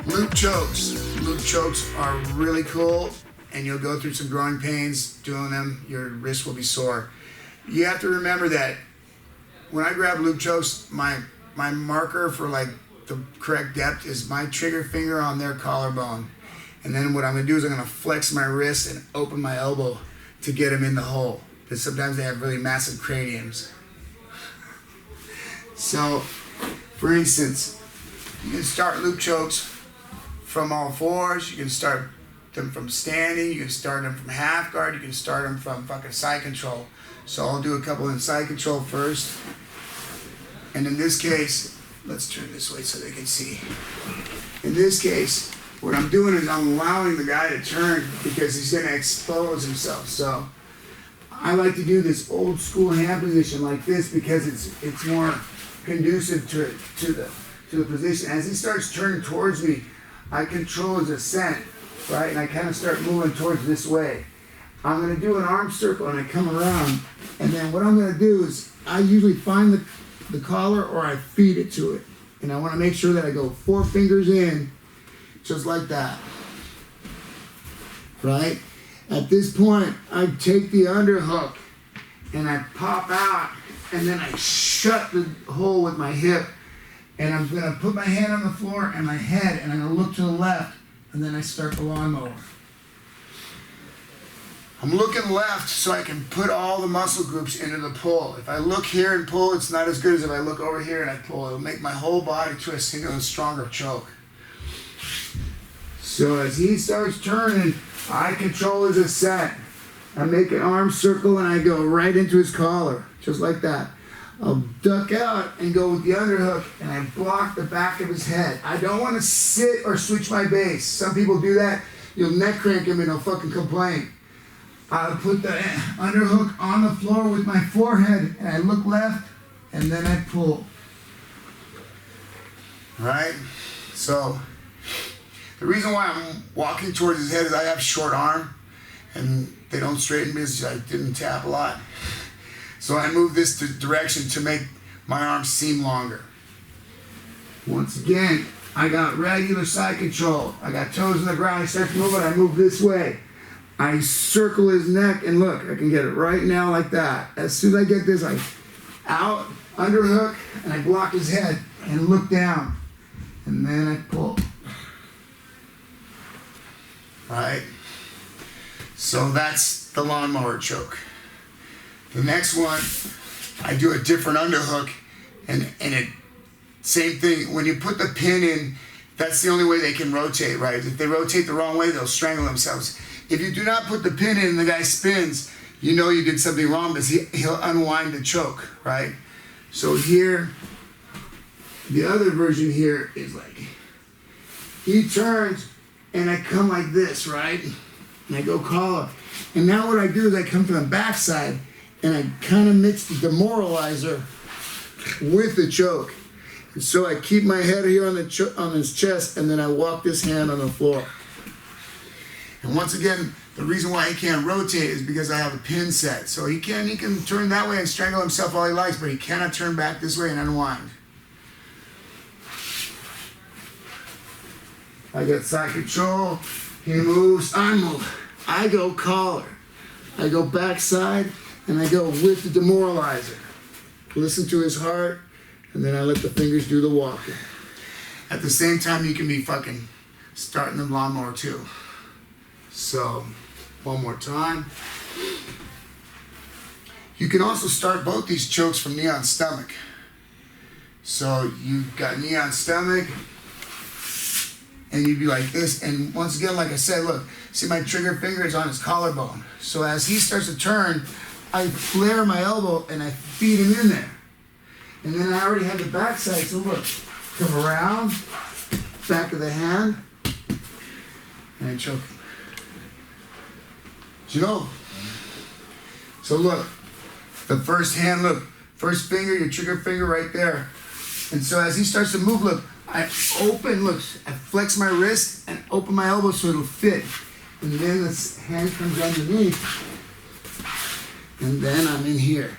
Loop chokes. Loop chokes are really cool, and you'll go through some growing pains doing them. Your wrist will be sore. You have to remember that when I grab loop chokes, my marker for like the correct depth is my trigger finger on their collarbone. And then what I'm gonna do is I'm gonna flex my wrist and open my elbow to get them in the hole. Because sometimes they have really massive craniums. So, for instance, you can start loop chokes from all fours. You can start them from standing. You can start them from half guard. You can start them from fucking side control. So I'll do a couple in side control first. And in this case, let's turn this way so they can see. In this case, what I'm doing is I'm allowing the guy to turn because he's going to expose himself. So I like to do this old school hand position like this because it's more conducive to the position. As he starts turning towards me, I control his ascent, right? And I kind of start moving towards this way. I'm going to do an arm circle and I come around. And then what I'm going to do is I usually find the collar or I feed it to it. And I want to make sure that I go 4 fingers in, just like that, right? At this point, I take the underhook and I pop out and then I shut the hole with my hip. And I'm going to put my hand on the floor and my head and I'm going to look to the left and then I start the lawnmower. I'm looking left so I can put all the muscle groups into the pull. If I look here and pull, it's not as good as if I look over here and I pull. It'll make my whole body twist into a stronger choke. So as he starts turning, I control his ascent. I make an arm circle and I go right into his collar, just like that. I'll duck out and go with the underhook and I block the back of his head. I don't want to sit or switch my base. Some people do that. You'll neck crank him and he'll fucking complain. I'll put the underhook on the floor with my forehead and I look left and then I pull. Right? So the reason why I'm walking towards his head is I have short arm and they don't straighten me because I didn't tap a lot. So I move this direction to make my arms seem longer. Once again, I got regular side control. I got toes in the ground. I start to move it. I move this way. I circle his neck and look, I can get it right now like that. As soon as I get this, I out, underhook, and I block his head and look down. And then I pull. Right? So that's the lawnmower choke. The next one, I do a different underhook, and it, same thing. When you put the pin in, that's the only way they can rotate, right? If they rotate the wrong way, they'll strangle themselves. If you do not put the pin in and the guy spins, you know you did something wrong because he'll unwind the choke, right? So here, the other version here is like, he turns and I come like this, right? And I go collar. And now what I do is I come from the backside and I kind of mix the demoralizer with the choke. And so I keep my head here on his chest and then I walk this hand on the floor. And once again, the reason why he can't rotate is because I have a pin set. So he can turn that way and strangle himself all he likes, but he cannot turn back this way and unwind. I got side control, he moves, I move. I go collar. I go backside and I go with the demoralizer. Listen to his heart and then I let the fingers do the walking. At the same time, you can be fucking starting the lawnmower too. So, one more time. You can also start both these chokes from knee on stomach. So, you've got knee on stomach, and you'd be like this. And once again, like I said, look, see my trigger finger is on his collarbone. So, as he starts to turn, I flare my elbow and I feed him in there. And then I already have the backside, so look, come around, back of the hand, and I choke him. You know, so look, the first hand, look, first finger, your trigger finger right there. And so as he starts to move, look, I open, look, I flex my wrist and open my elbow so it'll fit. And then this hand comes underneath. And then I'm in here.